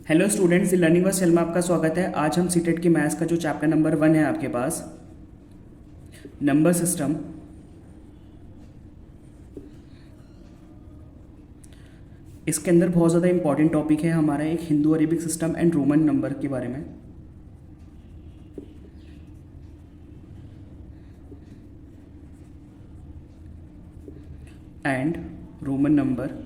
Hello students, learning verse channel में आपका स्वागत है। आज हम सीटेट की मैथ्स का जो चैप्टर नंबर 1 है आपके पास, नंबर सिस्टम, इसके अंदर बहुत ज़्यादा इंपॉर्टेंट टॉपिक है हमारा एक Hindu Arabic system and Roman number के बारे में। एंड रोमन नंबर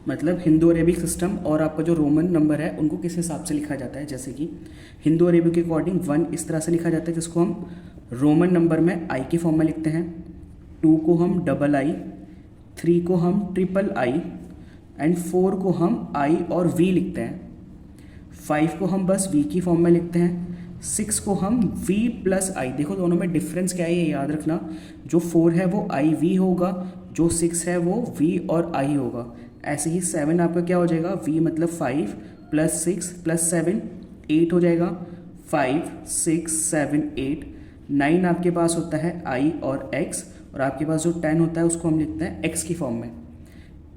मतलब हिंदू अरेबिक सिस्टम और आपका जो रोमन नंबर है उनको किस हिसाब से लिखा जाता है। जैसे कि हिंदू अरेबिक के अकॉर्डिंग 1 इस तरह से लिखा जाता है जिसको हम रोमन नंबर में आई के फॉर्म में लिखते हैं, 2 को हम डबल आई, 3 को हम ट्रिपल आई एंड 4 को हम आई और वी लिखते हैं, 5 को हम बस वी की फॉर्म में लिखते हैं, 6 को हम v प्लस आई। देखो दोनों में डिफरेंस क्या है ये याद रखना, जो 4 है वो आई वी होगा, जो 6 है वो v और i होगा। ऐसे ही 7 आपका क्या हो जाएगा, v मतलब 5 प्लस 6 प्लस 7 8 हो जाएगा, 5 6 7 8। 9 आपके पास होता है i और x, और आपके पास जो 10 होता है उसको हम लिखते हैं x की फॉर्म में।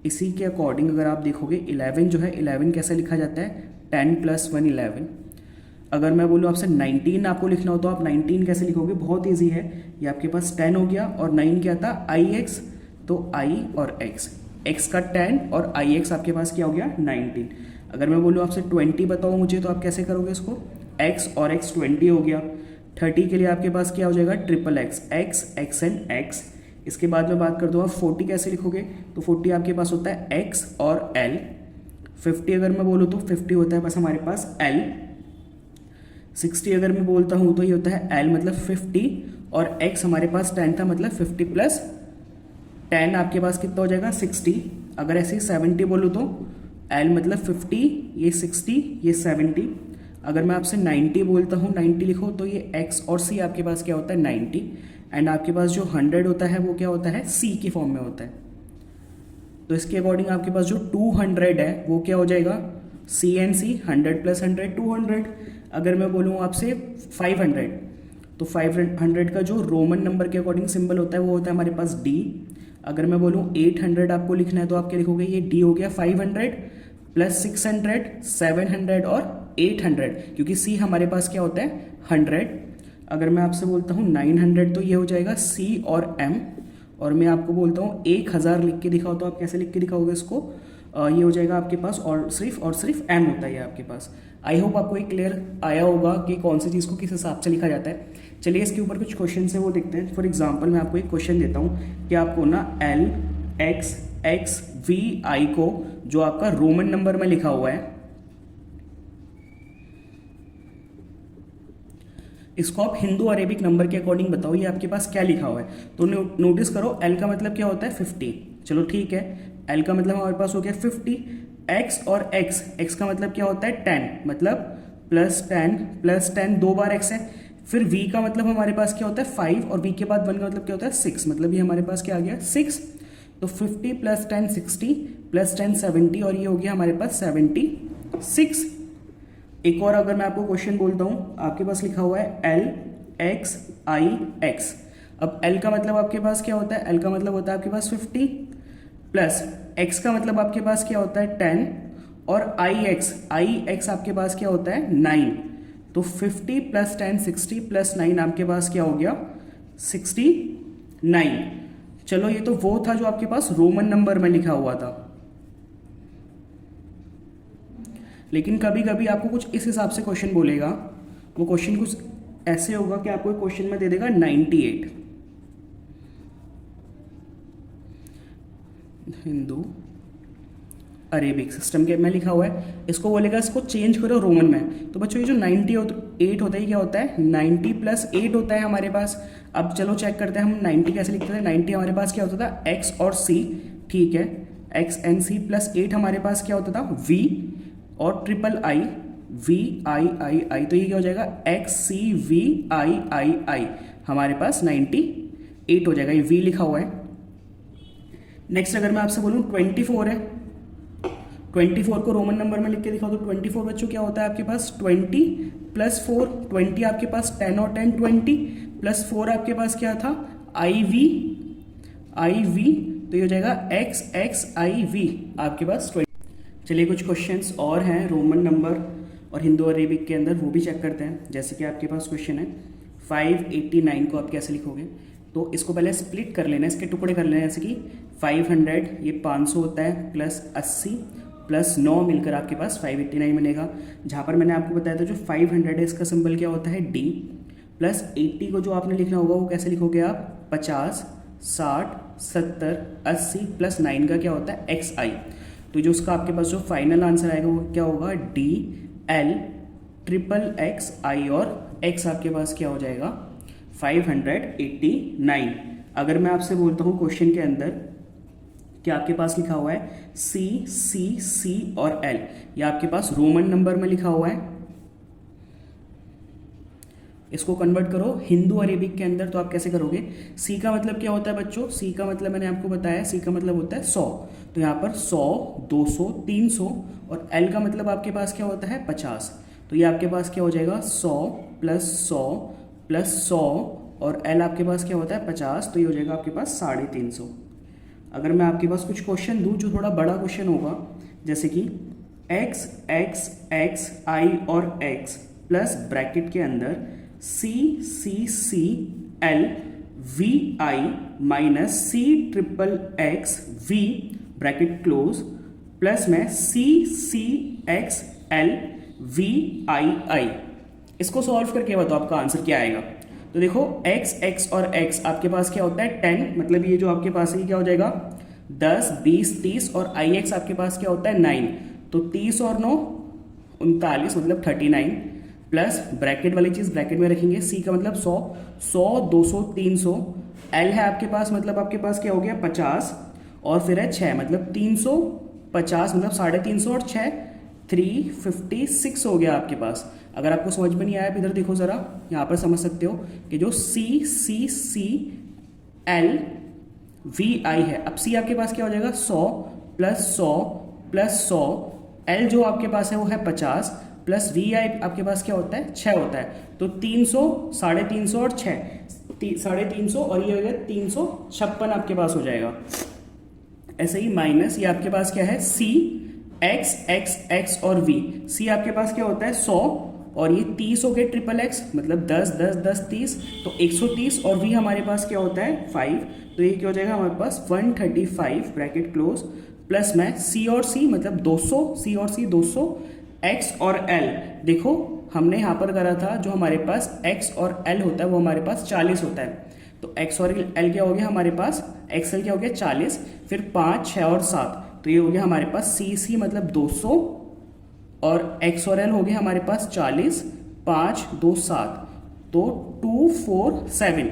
इसी के अकॉर्डिंग अगर आप देखोगे 11 जो है, 11 कैसे लिखा जाता है, 10 प्लस 1 11। अगर मैं बोलूँ आपसे 19 आपको लिखना हो तो आप 19 कैसे लिखोगे, बहुत ईजी है। ये आपके पास 10 हो गया और 9 क्या था, ix, तो i और x का 10 और ix आपके पास क्या हो गया 19। अगर मैं बोलूँ आपसे 20 बताओ मुझे, तो आप कैसे करोगे इसको, x और x 20 हो गया। 30 के लिए आपके पास क्या हो जाएगा, ट्रिपल x एंड x। इसके बाद में बात कर दूँ आप 40 कैसे लिखोगे, तो 40 आपके पास होता है x और l। 50 अगर मैं बोलूँ तो 50 होता है बस हमारे पास l। 60 अगर मैं बोलता हूँ तो ये होता है l मतलब 50, और x हमारे पास 10 था मतलब 50 प्लस 10 आपके पास कितना हो जाएगा 60। अगर ऐसे ही 70 बोलूँ तो l मतलब 50, ये 60, ये 70। अगर मैं आपसे 90 बोलता हूँ, 90 लिखो, तो ये x और c आपके पास क्या होता है 90, एंड आपके पास जो 100 होता है वो क्या होता है c की फॉर्म में होता है। तो इसके अकॉर्डिंग आपके पास जो 200 है वो क्या हो जाएगा, c एंड c, 100 प्लस 100 200। अगर मैं बोलूँ आपसे 500, तो 500 का जो रोमन नंबर के अकॉर्डिंग सिंबल होता है वो होता है हमारे पास d। अगर मैं बोलूँ 800 आपको लिखना है तो आप क्या लिखोगे, ये d हो गया 500 प्लस 600 700 और 800, क्योंकि c हमारे पास क्या होता है 100। अगर मैं आपसे बोलता हूँ 900, तो ये हो जाएगा c और m। और मैं आपको बोलता हूँ 1000 लिख के दिखाओ, तो आप कैसे लिख के दिखाओगे इसको, ये हो जाएगा आपके पास और सिर्फ m होता है आपके पास। आई होप आपको एक क्लियर आया होगा कि कौन सी चीज़ को किस हिसाब से लिखा जाता है। चलिए इसके ऊपर कुछ क्वेश्चन है वो देखते हैं। फॉर एग्जांपल मैं आपको एक क्वेश्चन देता हूँ कि आपको ना l x x v i को जो आपका रोमन नंबर में लिखा हुआ है, इसको आप हिंदू अरेबिक नंबर के अकॉर्डिंग बताओ ये आपके पास क्या लिखा हुआ है। तो नोटिस करो, L का मतलब क्या होता है 50, चलो ठीक है, L का मतलब हमारे पास हो गया 50। X और X का मतलब क्या होता है 10, मतलब प्लस 10 दो बार X है। फिर V का मतलब हमारे पास क्या होता है 5, और V के बाद 1 का मतलब क्या होता है 6, मतलब ये हमारे पास क्या आ गया 6। तो 50 प्लस 10 60 प्लस 10 70, और ये हो गया हमारे पास 76। एक और अगर मैं आपको क्वेश्चन बोलता हूँ, आपके पास लिखा हुआ है L X I X। अब L का मतलब आपके पास क्या होता है, L का मतलब होता है आपके पास 50, प्लस X का मतलब आपके पास क्या होता है 10, और I X आपके पास क्या होता है 9। तो 50 प्लस 10 60 प्लस 9 आपके पास क्या हो गया 69। चलो ये तो वो था जो आपके पास रोमन नंबर में लिखा हुआ था, लेकिन कभी कभी आपको कुछ इस हिसाब से क्वेश्चन बोलेगा, वो क्वेश्चन कुछ ऐसे होगा कि आपको क्वेश्चन में दे देगा 98 हिंदू अरेबिक सिस्टम के में लिखा हुआ है, इसको बोलेगा इसको चेंज करो रोमन में। तो बच्चों ये जो 98 होता है क्या होता है 90 प्लस 8 होता है हमारे पास। अब चलो चेक करते हैं हम 90 कैसे लिखते थे। 90 हमारे पास क्या होता था x और c, ठीक है, x एंड c प्लस 8 हमारे पास क्या होता था v और ट्रिपल आई v i। तो ये क्या हो जाएगा x c v i हमारे पास 98 हो जाएगा, ये v लिखा हुआ है। नेक्स्ट अगर मैं आपसे बोलूँ 24 है, 24 को रोमन नंबर में लिख के दिखाओ, तो 24 बच्चों क्या होता है आपके पास 20 प्लस 4, 20 आपके पास 10 और 10 20 प्लस 4 आपके पास क्या था आई वी तो ये हो जाएगा XXIV आपके पास 20। चलिए कुछ क्वेश्चंस और हैं रोमन नंबर और हिंदू अरेबिक के अंदर, वो भी चेक करते हैं। जैसे कि आपके पास क्वेश्चन है 589 को आप कैसे लिखोगे, तो इसको पहले स्प्लिट कर लेना, इसके टुकड़े कर लेना। जैसे कि 500 ये 500 होता है, प्लस 80 प्लस 9 मिलकर आपके पास 589 बनेगा। जहाँ पर मैंने आपको बताया था जो 500 है इसका सिंबल क्या होता है D, प्लस 80 को जो आपने लिखना होगा वो कैसे लिखोगे आप 50 60 70 80 प्लस 9 का क्या होता है XI। तो जो उसका आपके पास जो फाइनल आंसर आएगा वो क्या होगा DL ट्रिपल XI, और X आपके पास क्या हो जाएगा 589। अगर मैं आपसे बोलता हूँ क्वेश्चन के अंदर कि आपके पास लिखा हुआ है C और L, ये आपके पास रोमन नंबर में लिखा हुआ है, इसको कन्वर्ट करो हिंदू अरेबिक के अंदर, तो आप कैसे करोगे। C का मतलब क्या होता है बच्चों, C का मतलब मैंने आपको बताया, C का मतलब होता है 100, तो यहाँ पर 100 200 300, और L का मतलब आपके पास क्या होता है 50, तो ये आपके पास क्या हो जाएगा 100 प्लस 100 प्लस 100, और L आपके पास क्या होता है 50, तो ये हो जाएगा आपके पास 350। अगर मैं आपके पास कुछ क्वेश्चन दूँ जो थोड़ा बड़ा क्वेश्चन होगा, जैसे कि XXXI और X प्लस ब्रैकेट के अंदर CCCL VI minus CXXV bracket close, plus में CCXL VII। इसको सॉल्व करके बताओ आपका आंसर क्या आएगा। तो देखो X और X आपके पास क्या होता है 10, मतलब ये जो आपके पास है क्या हो जाएगा 10 20 30, और IX आपके पास क्या होता है 9, तो 30 और 9 39 मतलब 39, प्लस ब्रैकेट वाली चीज़ ब्रैकेट में रखेंगे। C का मतलब 100 200 300, L है आपके पास मतलब आपके पास क्या हो गया 50, और फिर है 6 मतलब 350 मतलब 350 और 6 356 हो गया आपके पास। अगर आपको समझ में नहीं आया इधर देखो ज़रा, यहाँ पर समझ सकते हो कि जो CCCL VI है, अब C आपके पास क्या हो जाएगा 100 प्लस 100 प्लस 100, L जो आपके पास है वो है 50, प्लस VI आपके पास क्या होता है 6 होता है, तो 300 350 और 6 350, और ये हो गया 356 आपके पास हो जाएगा। ऐसे ही माइनस ये आपके पास क्या है C XXX और V। C आपके पास क्या होता है 100, और ये 30 हो गए ट्रिपल X मतलब 10 10 10 30, तो 130, और V हमारे पास क्या होता है 5, तो ये क्या हो जाएगा हमारे पास 135 ब्रैकेट क्लोज, प्लस में C और C मतलब 200, C और C 200, X और L देखो हमने यहाँ पर करा था जो हमारे पास X और L होता है वो हमारे पास 40 होता है, तो X और L क्या हो गया हमारे पास XL क्या हो गया 40, फिर 5 6 और 7, तो ये हो गया हमारे पास CC मतलब 200, और X और L हो गया हमारे पास 40 5 2 7, तो 247,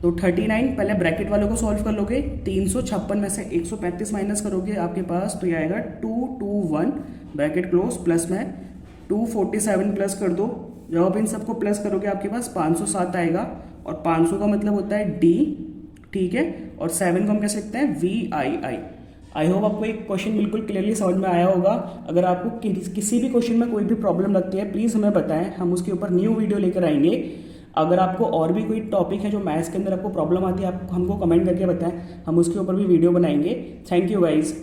तो 39 पहले ब्रैकेट वालों को सॉल्व कर लोगे, 356 में से 135 माइनस करोगे आपके पास तो ये आएगा 221 ब्रैकेट क्लोज, प्लस में 247 प्लस कर दो, जब आप इन सबको प्लस करोगे आपके पास 507 आएगा, और 500 का मतलब होता है D, ठीक है, और 7 को हम कह सकते हैं VII। आई होप आपको एक क्वेश्चन बिल्कुल क्लियरली समझ में आया होगा। अगर आपको किसी भी क्वेश्चन में कोई भी प्रॉब्लम लगती है प्लीज़ हमें बताएं, हम उसके ऊपर न्यू वीडियो लेकर आएंगे। अगर आपको और भी कोई टॉपिक है जो मैथ्स के अंदर आपको प्रॉब्लम आती है आप हमको कमेंट करके बताएं, हम उसके ऊपर भी वीडियो बनाएंगे। Thank you guys.